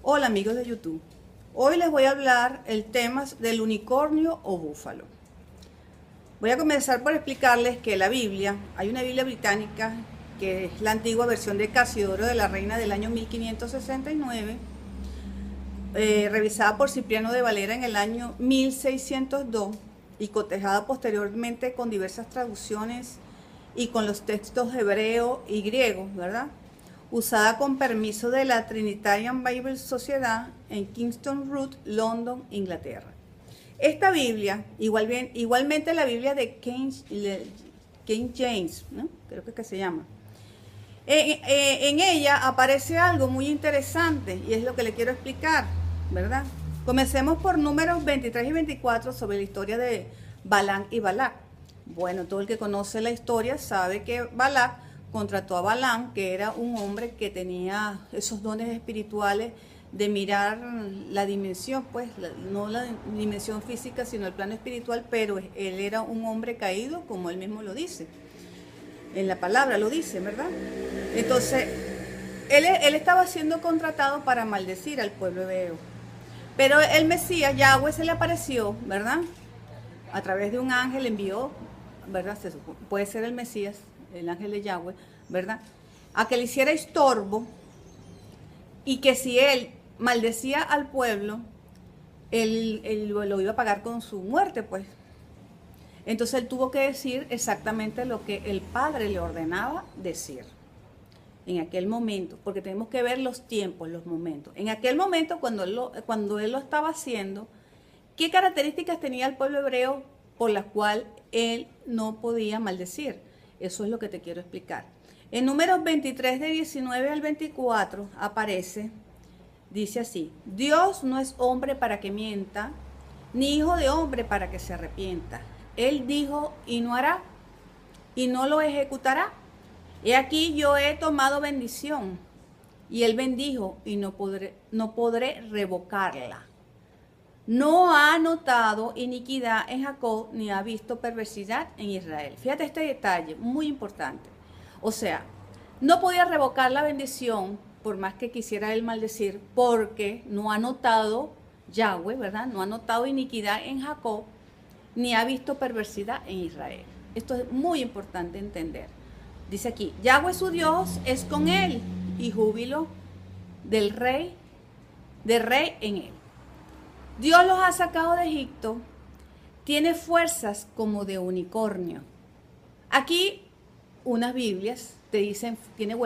Hola amigos de YouTube, hoy les voy a hablar el tema del unicornio o búfalo. Voy a comenzar por explicarles que la Biblia, hay una Biblia británica que es la antigua versión de Casiodoro de la Reina del año 1569, revisada por Cipriano de Valera en el año 1602 y cotejada posteriormente con diversas traducciones y con los textos hebreo y griego, ¿verdad? Usada con permiso de la Trinitarian Bible Sociedad en Kingston Road, London, Inglaterra. Esta Biblia, igualmente la Biblia de King James, ¿no? Creo que se llama. En ella aparece algo muy interesante y es lo que le quiero explicar, ¿verdad? Comencemos por números 23 y 24 sobre la historia de Balaam y Balac. Bueno, todo el que conoce la historia sabe que Balac contrató a Balaam, que era un hombre que tenía esos dones espirituales de mirar la dimensión, pues no la dimensión física, sino el plano espiritual, pero él era un hombre caído, como él mismo lo dice. En la palabra lo dice, ¿verdad? Entonces, él estaba siendo contratado para maldecir al pueblo hebreo. Pero el Mesías, Yahweh, se le apareció, ¿verdad? A través de un ángel envió, ¿verdad? Puede ser el Mesías, el ángel de Yahweh, ¿verdad? A que le hiciera estorbo y que si él maldecía al pueblo, él lo iba a pagar con su muerte, pues. Entonces él tuvo que decir exactamente lo que el Padre le ordenaba decir en aquel momento, porque tenemos que ver los tiempos, los momentos. En aquel momento, cuando él lo estaba haciendo, ¿qué características tenía el pueblo hebreo por las cuales él no podía maldecir? Eso es lo que te quiero explicar. En números 23 de 19 al 24 aparece, dice así: Dios no es hombre para que mienta, ni hijo de hombre para que se arrepienta. Él dijo y no hará, y no lo ejecutará. He aquí yo he tomado bendición, y él bendijo y no podré revocarla. No ha notado iniquidad en Jacob, ni ha visto perversidad en Israel. Fíjate este detalle, muy importante. O sea, no podía revocar la bendición, por más que quisiera él maldecir, porque no ha notado Yahweh, ¿verdad? No ha notado iniquidad en Jacob, ni ha visto perversidad en Israel. Esto es muy importante entender. Dice aquí, Yahweh su Dios es con él, y júbilo del rey en él. Dios los ha sacado de Egipto, tiene fuerzas como de unicornio. Aquí unas Biblias te dicen tiene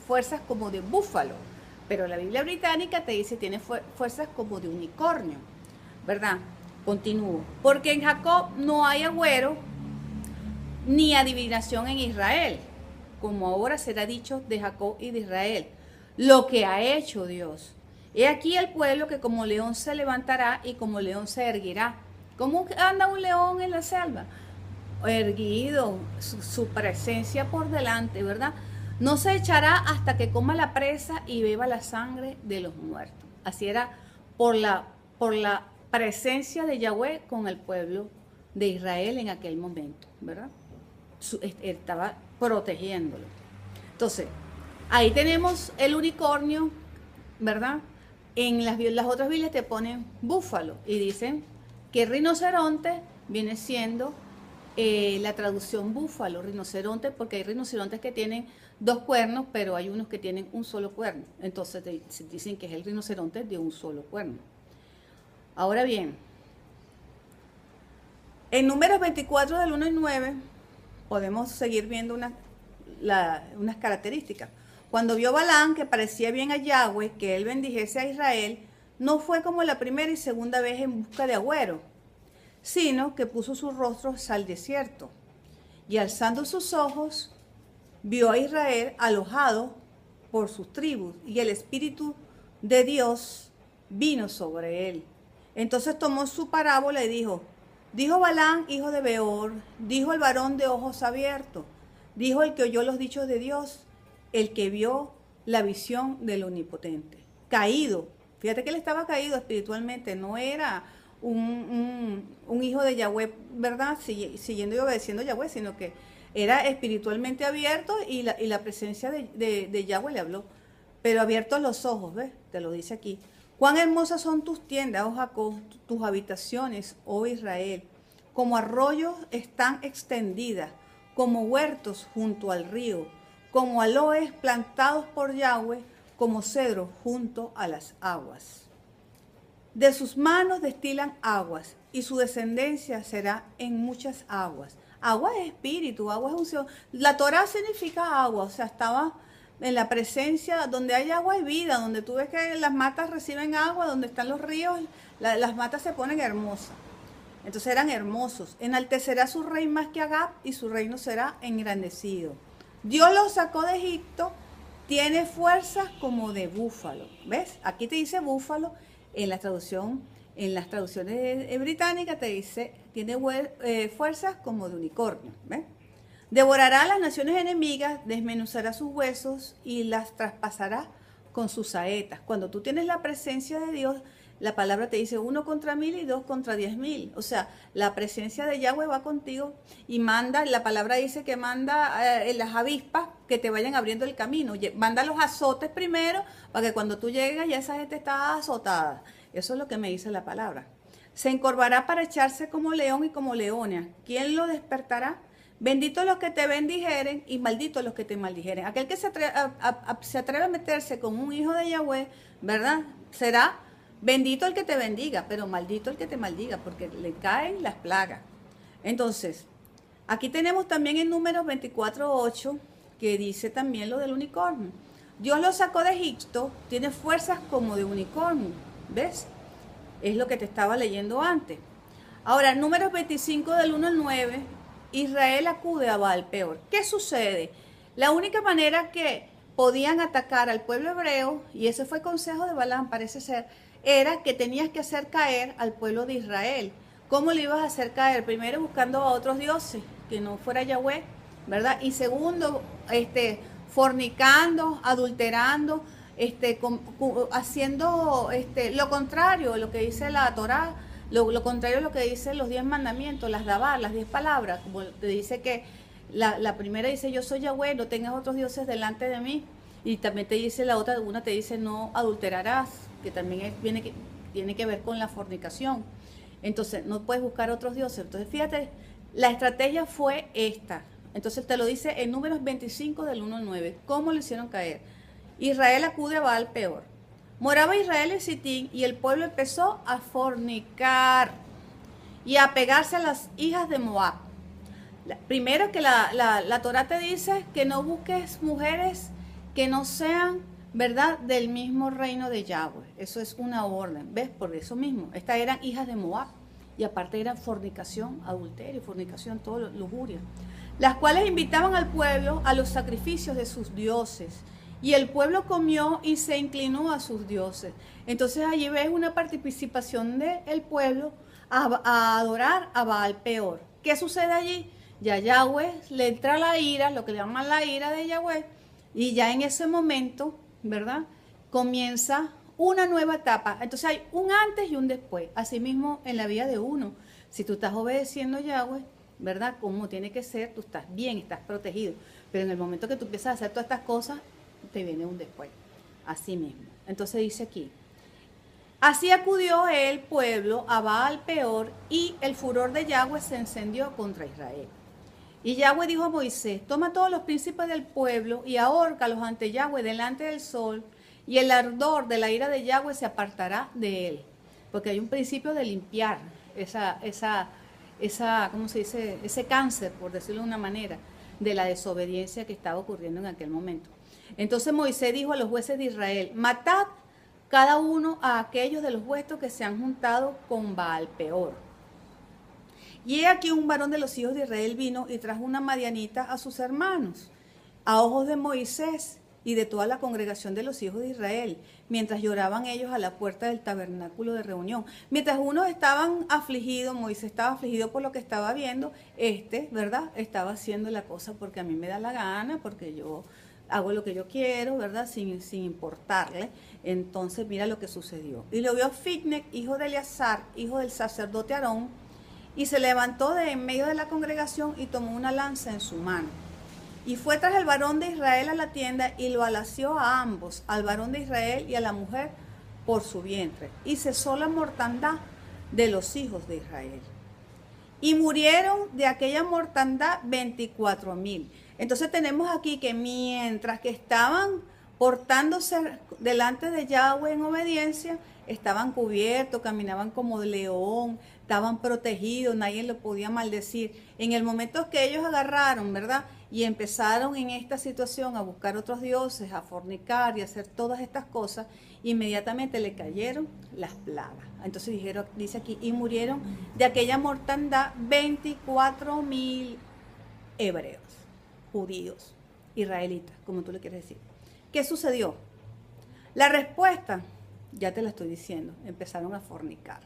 fuerzas como de búfalo, pero la Biblia británica te dice tiene fuerzas como de unicornio, ¿verdad? Continúo. Porque en Jacob no hay agüero ni adivinación en Israel, como ahora será dicho de Jacob y de Israel, lo que ha hecho Dios. He aquí el pueblo que como león se levantará y como león se erguirá. ¿Cómo anda un león en la selva? Erguido, su presencia por delante, ¿verdad? No se echará hasta que coma la presa y beba la sangre de los muertos. Así era por la presencia de Yahweh con el pueblo de Israel en aquel momento, ¿verdad? Estaba protegiéndolo. Entonces, ahí tenemos el unicornio, ¿verdad? En las otras Biblias te ponen búfalo y dicen que rinoceronte viene siendo la traducción búfalo, rinoceronte, porque hay rinocerontes que tienen dos cuernos, pero hay unos que tienen un solo cuerno. Entonces dicen que es el rinoceronte de un solo cuerno. Ahora bien, en números 24 del 1 al 9 podemos seguir viendo unas características. Cuando vio Balaam que parecía bien a Yahweh que él bendijese a Israel, no fue como la primera y segunda vez en busca de agüero, sino que puso su rostro al desierto y alzando sus ojos vio a Israel alojado por sus tribus y el Espíritu de Dios vino sobre él. Entonces tomó su parábola y dijo Balaam, hijo de Beor, dijo el varón de ojos abiertos, dijo el que oyó los dichos de Dios, el que vio la visión del Omnipotente. Caído, fíjate que él estaba caído espiritualmente, no era un hijo de Yahweh, ¿verdad? Siguiendo y obedeciendo a Yahweh, sino que era espiritualmente abierto y la presencia de Yahweh le habló. Pero abiertos los ojos, ¿ves? Te lo dice aquí. Cuán hermosas son tus tiendas, oh Jacob, tus habitaciones, oh Israel. Como arroyos están extendidas, como huertos junto al río, como aloes plantados por Yahweh, como cedros junto a las aguas. De sus manos destilan aguas, y su descendencia será en muchas aguas. Agua es espíritu, agua es unción. La Torah significa agua, o sea, estaba en la presencia, donde hay agua hay vida, donde tú ves que las matas reciben agua, donde están los ríos, las matas se ponen hermosas. Entonces eran hermosos. Enaltecerá su rey más que Agag, y su reino será engrandecido. Dios los sacó de Egipto, tiene fuerzas como de búfalo. ¿Ves? Aquí te dice búfalo, en la traducción, en las traducciones británicas te dice, tiene fuerzas como de unicornio. ¿Ves? Devorará a las naciones enemigas, desmenuzará sus huesos y las traspasará con sus saetas. Cuando tú tienes la presencia de Dios, la palabra te dice 1 contra 1000 y 2 contra 10.000. O sea, la presencia de Yahweh va contigo y manda, la palabra dice que manda las avispas que te vayan abriendo el camino. Manda los azotes primero para que cuando tú llegues ya esa gente está azotada. Eso es lo que me dice la palabra. Se encorvará para echarse como león y como leona. ¿Quién lo despertará? Benditos los que te bendijeren y malditos los que te maldijeren. Aquel que se atreve a meterse con un hijo de Yahweh, ¿verdad? Será bendito el que te bendiga, pero maldito el que te maldiga, porque le caen las plagas. Entonces, aquí tenemos también en Números 24:8, que dice también lo del unicornio. Dios lo sacó de Egipto, tiene fuerzas como de unicornio. ¿Ves? Es lo que te estaba leyendo antes. Ahora, Números 25 del 1 al 9, Israel acude a Baal Peor. ¿Qué sucede? La única manera que podían atacar al pueblo hebreo, y ese fue el consejo de Balaam, parece ser, era que tenías que hacer caer al pueblo de Israel. ¿Cómo le ibas a hacer caer? Primero buscando a otros dioses, que no fuera Yahweh, ¿verdad? Y segundo, fornicando, adulterando, haciendo lo contrario a lo que dice la Torá, lo contrario a lo que dicen los 10 mandamientos, las Dabar, las 10 palabras, como te dice que la primera dice yo soy Yahweh, no tengas otros dioses delante de mí, y también te dice la otra, una te dice no adulterarás, que también tiene que ver con la fornicación. Entonces no puedes buscar otros dioses. Entonces fíjate, la estrategia fue esta. Entonces te lo dice en Números 25 del 1 al 9, ¿cómo lo hicieron caer? Israel acude a Baal Peor. Moraba Israel en Sitín y el pueblo empezó a fornicar y a pegarse a las hijas de Moab. Primero que la Torá te dice que no busques mujeres que no sean, ¿verdad?, del mismo reino de Yahweh. Eso es una orden, ¿ves? Por eso mismo. Estas eran hijas de Moab y aparte eran fornicación, adulterio, fornicación, todo lujuria. Las cuales invitaban al pueblo a los sacrificios de sus dioses. Y el pueblo comió y se inclinó a sus dioses. Entonces allí ves una participación del pueblo a adorar a Baal Peor. ¿Qué sucede allí? Ya Yahweh le entra la ira, lo que le llaman la ira de Yahweh, y ya en ese momento, ¿verdad?, comienza una nueva etapa. Entonces hay un antes y un después. Asimismo en la vida de uno. Si tú estás obedeciendo a Yahweh, ¿verdad?, como tiene que ser, tú estás bien, estás protegido. Pero en el momento que tú empiezas a hacer todas estas cosas, te viene un después. Así mismo. Entonces dice aquí, así acudió el pueblo a Baal Peor y el furor de Yahweh se encendió contra Israel. Y Yahweh dijo a Moisés, toma todos los príncipes del pueblo y ahórcalos ante Yahweh delante del sol, y el ardor de la ira de Yahweh se apartará de él. Porque hay un principio de limpiar ¿cómo se dice? Ese cáncer, por decirlo de una manera, de la desobediencia que estaba ocurriendo en aquel momento. Entonces Moisés dijo a los jueces de Israel, matad cada uno a aquellos de los vuestros que se han juntado con Baal Peor. Y he aquí un varón de los hijos de Israel vino y trajo una madianita a sus hermanos, a ojos de Moisés y de toda la congregación de los hijos de Israel, mientras lloraban ellos a la puerta del tabernáculo de reunión. Mientras unos estaban afligidos, Moisés estaba afligido por lo que estaba viendo, ¿verdad?, estaba haciendo la cosa porque a mí me da la gana, porque yo hago lo que yo quiero, ¿verdad?, sin importarle. Entonces mira lo que sucedió. Y lo vio Ficnec, hijo de Eleazar, hijo del sacerdote Aarón, y se levantó de en medio de la congregación y tomó una lanza en su mano. Y fue tras el varón de Israel a la tienda y lo alació a ambos, al varón de Israel y a la mujer, por su vientre, y cesó la mortandad de los hijos de Israel. Y murieron de aquella mortandad 24,000. Entonces tenemos aquí que mientras que estaban portándose delante de Yahweh en obediencia, estaban cubiertos, caminaban como de león, estaban protegidos, nadie lo podía maldecir. En el momento que ellos agarraron, ¿verdad? Y empezaron en esta situación a buscar otros dioses, a fornicar y a hacer todas estas cosas, inmediatamente le cayeron las plagas. Entonces dijeron, dice aquí, y murieron de aquella mortandad 24,000 hebreos, judíos, israelitas, como tú le quieres decir. ¿Qué sucedió? La respuesta, ya te la estoy diciendo, empezaron a fornicar.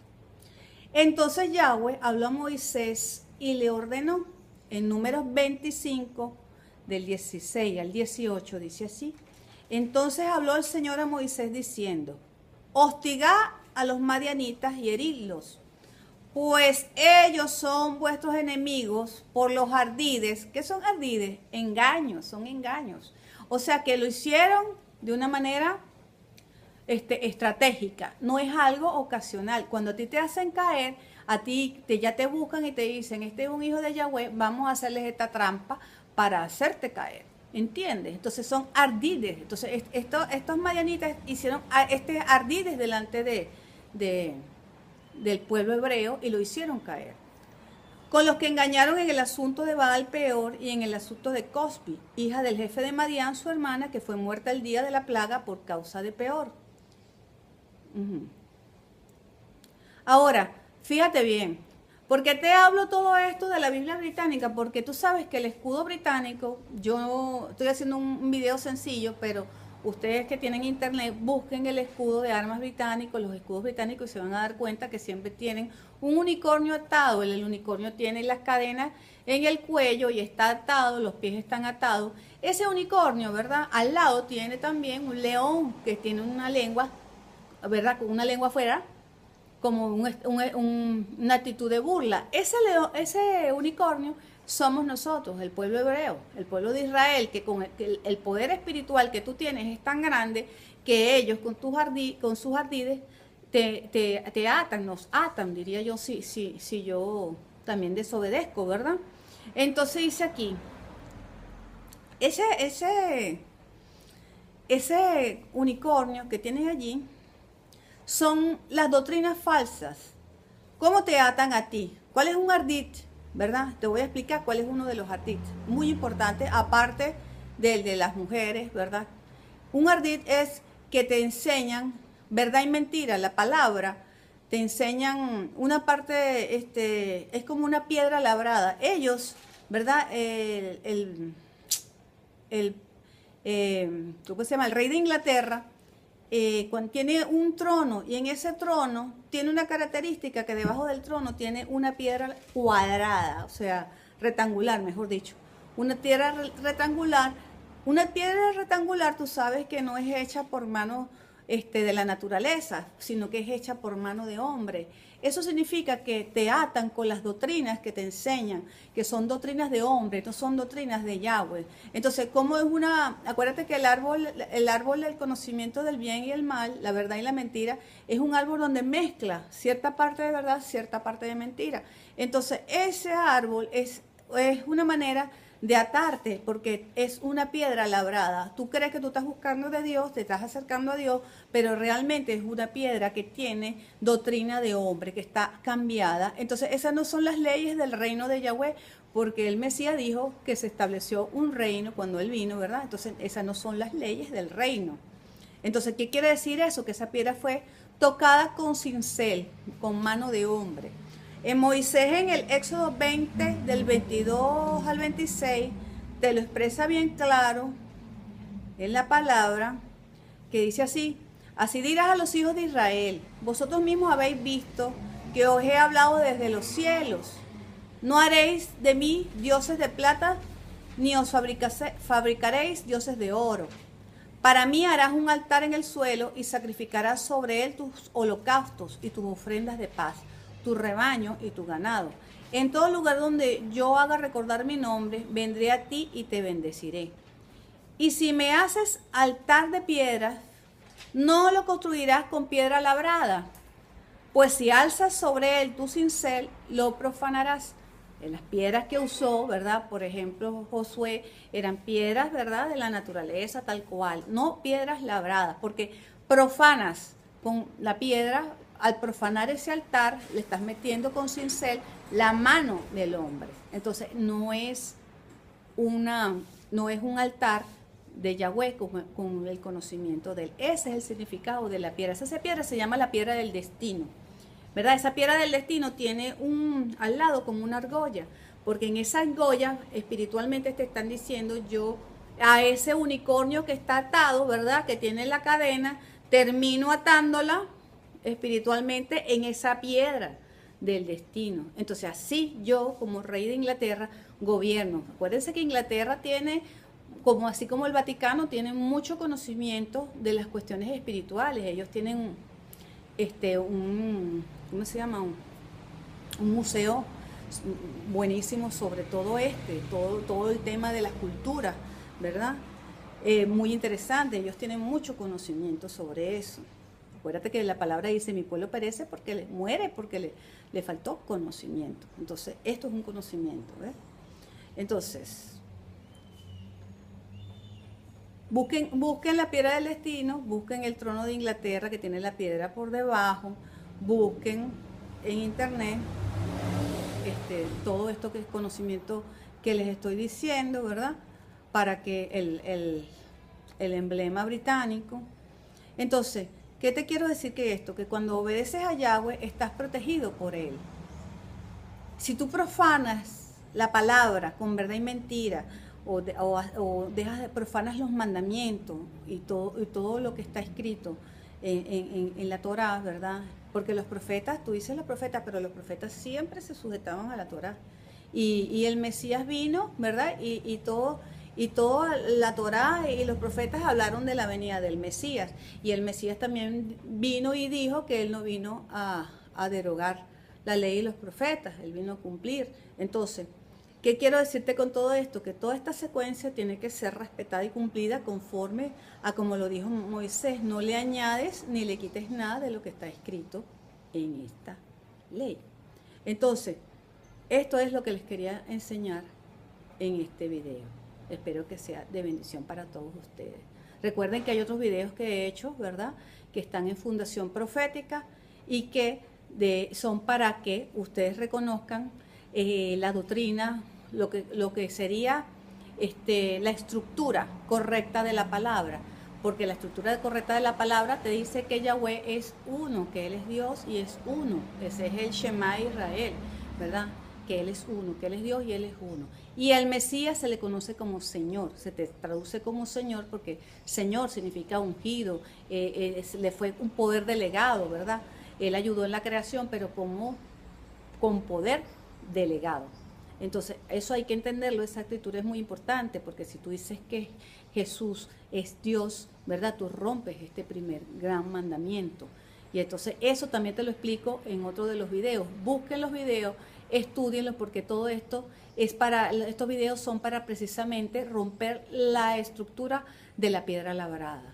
Entonces Yahweh habló a Moisés y le ordenó, en Números 25, del 16 al 18, dice así. Entonces habló el Señor a Moisés diciendo, hostigad a los madianitas y heridlos, pues ellos son vuestros enemigos por los ardides. ¿Qué son ardides? Engaños, son engaños. O sea que lo hicieron de una manera estratégica, no es algo ocasional. Cuando a ti te hacen caer, a ti ya te buscan y te dicen, este es un hijo de Yahweh, vamos a hacerles esta trampa para hacerte caer. ¿Entiendes? Entonces son ardides. Entonces estos madianitas hicieron ardides delante del pueblo hebreo y lo hicieron caer. Con los que engañaron en el asunto de Baal Peor y en el asunto de Cosbi, hija del jefe de Madián, su hermana, que fue muerta el día de la plaga por causa de Peor. Ahora, fíjate bien, ¿por qué te hablo todo esto de la Biblia británica? Porque tú sabes que el escudo británico, yo estoy haciendo un video sencillo, pero ustedes que tienen internet, busquen el escudo de armas británico, los escudos británicos, y se van a dar cuenta que siempre tienen un unicornio atado. El unicornio tiene las cadenas en el cuello y está atado, los pies están atados. Ese unicornio, ¿verdad? Al lado tiene también un león que tiene una lengua, ¿verdad? Con una lengua afuera, como una actitud de burla. Ese unicornio somos nosotros, el pueblo hebreo, el pueblo de Israel, que con el poder espiritual que tú tienes es tan grande que ellos con sus ardides te atan, nos atan, diría yo, si yo también desobedezco, ¿verdad? Entonces dice aquí, ese unicornio que tienes allí son las doctrinas falsas. ¿Cómo te atan a ti? ¿Cuál es un ardid? ¿Verdad? Te voy a explicar cuál es uno de los ardid. Muy importante, aparte del de las mujeres, ¿verdad? Un ardid es que te enseñan verdad y mentira. La palabra te enseñan una parte, es como una piedra labrada. Ellos, ¿verdad? ¿Cómo se llama? El rey de Inglaterra, cuando tiene un trono, y en ese trono tiene una característica que debajo del trono tiene una piedra cuadrada, o sea, rectangular, mejor dicho. Una piedra rectangular. Una piedra rectangular, tú sabes que no es hecha por mano de la naturaleza, sino que es hecha por mano de hombre. Eso significa que te atan con las doctrinas que te enseñan, que son doctrinas de hombre, no son doctrinas de Yahweh. Entonces, ¿cómo es acuérdate que el árbol del conocimiento del bien y el mal, la verdad y la mentira, es un árbol donde mezcla cierta parte de verdad, cierta parte de mentira. Entonces, ese árbol es una manera de atarte, porque es una piedra labrada. Tú crees que tú estás buscando de Dios, te estás acercando a Dios, pero realmente es una piedra que tiene doctrina de hombre, que está cambiada. Entonces esas no son las leyes del reino de Yahweh, porque el Mesías dijo que se estableció un reino cuando él vino, ¿verdad? Entonces esas no son las leyes del reino. Entonces, ¿qué quiere decir eso? Que esa piedra fue tocada con cincel, con mano de hombre. En Moisés, en el Éxodo 20, del 22 al 26, te lo expresa bien claro en la palabra, que dice así: así dirás a los hijos de Israel, vosotros mismos habéis visto que os he hablado desde los cielos. No haréis de mí dioses de plata, ni os fabricaréis dioses de oro. Para mí harás un altar en el suelo y sacrificarás sobre él tus holocaustos y tus ofrendas de paz, tu rebaño y tu ganado. En todo lugar donde yo haga recordar mi nombre, vendré a ti y te bendeciré. Y si me haces altar de piedras, no lo construirás con piedra labrada, pues si alzas sobre él tu cincel, lo profanarás. En las piedras que usó, ¿verdad? Por ejemplo, Josué, eran piedras, ¿verdad? De la naturaleza tal cual, no piedras labradas, porque profanas con la piedra, al profanar ese altar, le estás metiendo con cincel la mano del hombre. Entonces, no es un altar de Yahweh con el conocimiento de él. Ese es el significado de la piedra. Esa piedra se llama la piedra del destino, ¿verdad? Esa piedra del destino tiene al lado como una argolla, porque en esa argolla espiritualmente te están diciendo, yo a ese unicornio que está atado, ¿verdad? Que tiene la cadena, termino atándola espiritualmente en esa piedra del destino. Entonces así yo como rey de Inglaterra gobierno. Acuérdense que Inglaterra tiene, así como el Vaticano, tiene mucho conocimiento de las cuestiones espirituales. Ellos tienen ¿cómo se llama? Un museo buenísimo sobre todo el tema de las culturas, ¿verdad? Muy interesante, ellos tienen mucho conocimiento sobre eso. Acuérdate que la palabra dice, mi pueblo perece porque muere, porque le faltó conocimiento. Entonces, esto es un conocimiento, ¿ves? Entonces, busquen la piedra del destino, busquen el trono de Inglaterra que tiene la piedra por debajo, busquen en internet todo esto que es conocimiento que les estoy diciendo, ¿verdad? Para que el emblema británico. Entonces, ¿qué te quiero decir que esto? Que cuando obedeces a Yahweh estás protegido por él. Si tú profanas la palabra con verdad y mentira, o profanas los mandamientos y todo lo que está escrito en la Torá, ¿verdad? Porque los profetas, tú dices los profetas, pero los profetas siempre se sujetaban a la Torá. Y el Mesías vino, ¿verdad? Y toda la Torá y los profetas hablaron de la venida del Mesías. Y el Mesías también vino y dijo que él no vino a derogar la ley y los profetas, él vino a cumplir. Entonces, ¿qué quiero decirte con todo esto? Que toda esta secuencia tiene que ser respetada y cumplida conforme a como lo dijo Moisés. No le añades ni le quites nada de lo que está escrito en esta ley. Entonces, esto es lo que les quería enseñar en este video. Espero que sea de bendición para todos ustedes. Recuerden que hay otros videos que he hecho, ¿verdad? Que están en Fundación Profética y que son para que ustedes reconozcan la doctrina, lo que sería la estructura correcta de la palabra, porque la estructura correcta de la palabra te dice que Yahweh es uno, que Él es Dios y es uno. Ese es el Shema Israel, ¿verdad? Que Él es uno, que Él es Dios y Él es uno. Y al Mesías se le conoce como Señor, se te traduce como Señor porque Señor significa ungido, le fue un poder delegado, ¿verdad? Él ayudó en la creación, pero con poder delegado. Entonces, eso hay que entenderlo, esa actitud es muy importante, porque si tú dices que Jesús es Dios, ¿verdad? Tú rompes este primer gran mandamiento. Y entonces eso también te lo explico en otro de los videos. Busquen los videos, estúdienlos, porque todo esto estos videos son para precisamente romper la estructura de la piedra labrada.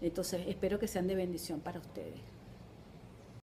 Entonces, espero que sean de bendición para ustedes.